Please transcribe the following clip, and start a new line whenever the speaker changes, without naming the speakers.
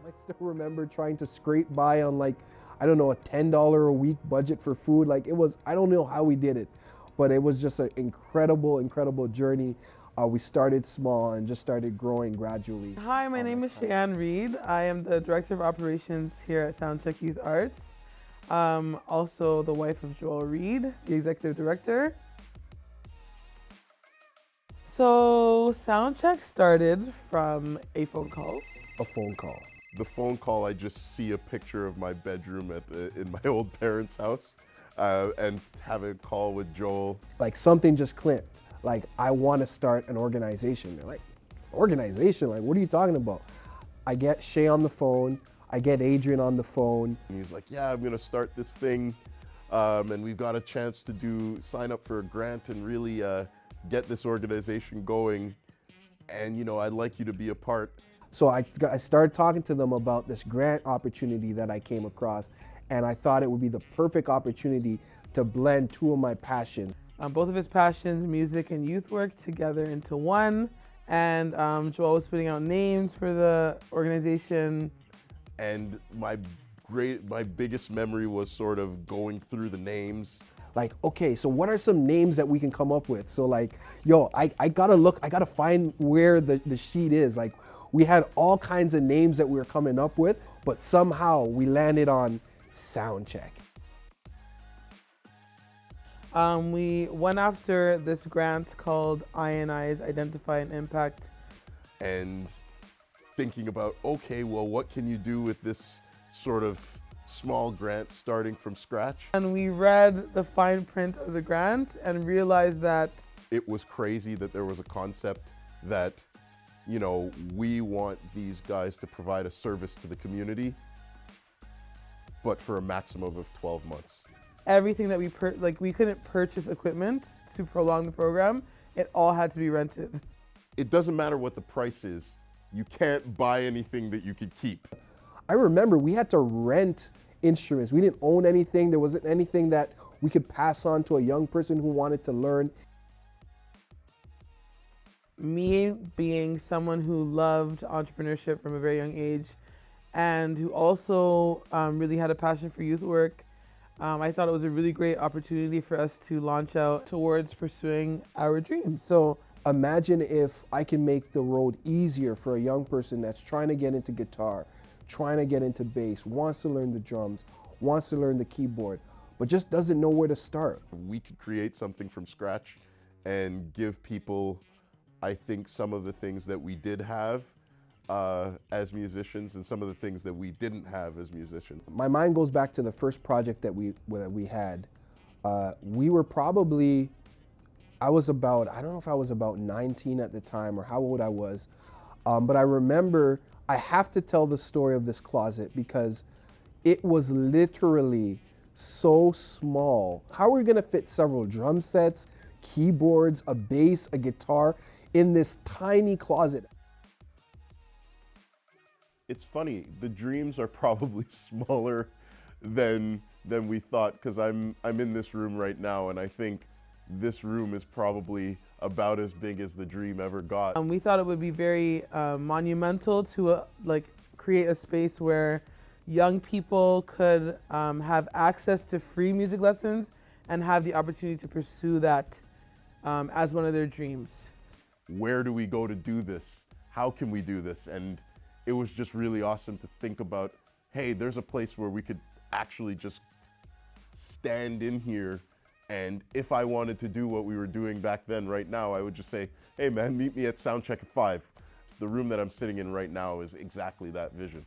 I still remember trying to scrape by on like, I don't know, a $10 a week budget for food. Like it was, I don't know how we did it, but it was just an incredible, incredible journey. We started small and just started growing gradually.
Hi, my name is Cheyenne Reed. I am the Director of Operations here at SoundCheck Youth Arts. Also the wife of Joel Reed, the Executive Director. So SoundCheck started from a phone call.
A phone call.
The phone call, I just see a picture of my bedroom in my old parents' house and have a call with Joel.
Like something just clicked. Like, I want to start an organization. They're like, organization? Like, what are you talking about? I get Shay on the phone. I get Adrian on the phone.
And he's like, yeah, I'm going to start this thing. And we've got a chance to sign up for a grant and really get this organization going. And, you know, I'd like you to be a part.
So I started talking to them about this grant opportunity that I came across. And I thought it would be the perfect opportunity to blend two of my passions.
Both of his passions, music and youth work, together into one. And Joel was putting out names for the organization.
And my biggest memory was sort of going through the names.
Like, okay, so what are some names that we can come up with? So like, yo, I gotta find where the sheet is. Like, we had all kinds of names that we were coming up with, but somehow we landed on SoundCheck.
We went after this grant called INI's Identify and Impact.
And thinking about, okay, well, what can you do with this sort of small grant starting from scratch?
And we read the fine print of the grant and realized that
it was crazy that there was a concept that, you know, we want these guys to provide a service to the community, but for a maximum of 12 months.
everything that we couldn't purchase equipment to prolong the program. It all had to be rented.
It doesn't matter what the price is. You can't buy anything that you could keep.
I remember we had to rent instruments. We didn't own anything. There wasn't anything that we could pass on to a young person who wanted to learn.
Me being someone who loved entrepreneurship from a very young age and who also really had a passion for youth work, I thought it was a really great opportunity for us to launch out towards pursuing our dreams. So
imagine if I can make the road easier for a young person that's trying to get into guitar, trying to get into bass, wants to learn the drums, wants to learn the keyboard, but just doesn't know where to start.
We could create something from scratch and give people, I think, some of the things that we did have as musicians and some of the things that we didn't have as musicians.
My mind goes back to the first project that we had. We were probably, I don't know if I was about 19 at the time or how old I was, but I remember, I have to tell the story of this closet because it was literally so small. How are we gonna fit several drum sets, keyboards, a bass, a guitar in this tiny closet?
It's funny, the dreams are probably smaller than we thought, because I'm in this room right now and I think this room is probably about as big as the dream ever got.
we thought it would be very monumental to create a space where young people could have access to free music lessons and have the opportunity to pursue that as one of their dreams.
Where do we go to do this? How can we do this? And it was just really awesome to think about, hey, there's a place where we could actually just stand in here, and if I wanted to do what we were doing back then right now, I would just say, hey man, meet me at SoundCheck at 5. The room that I'm sitting in right now is exactly that vision.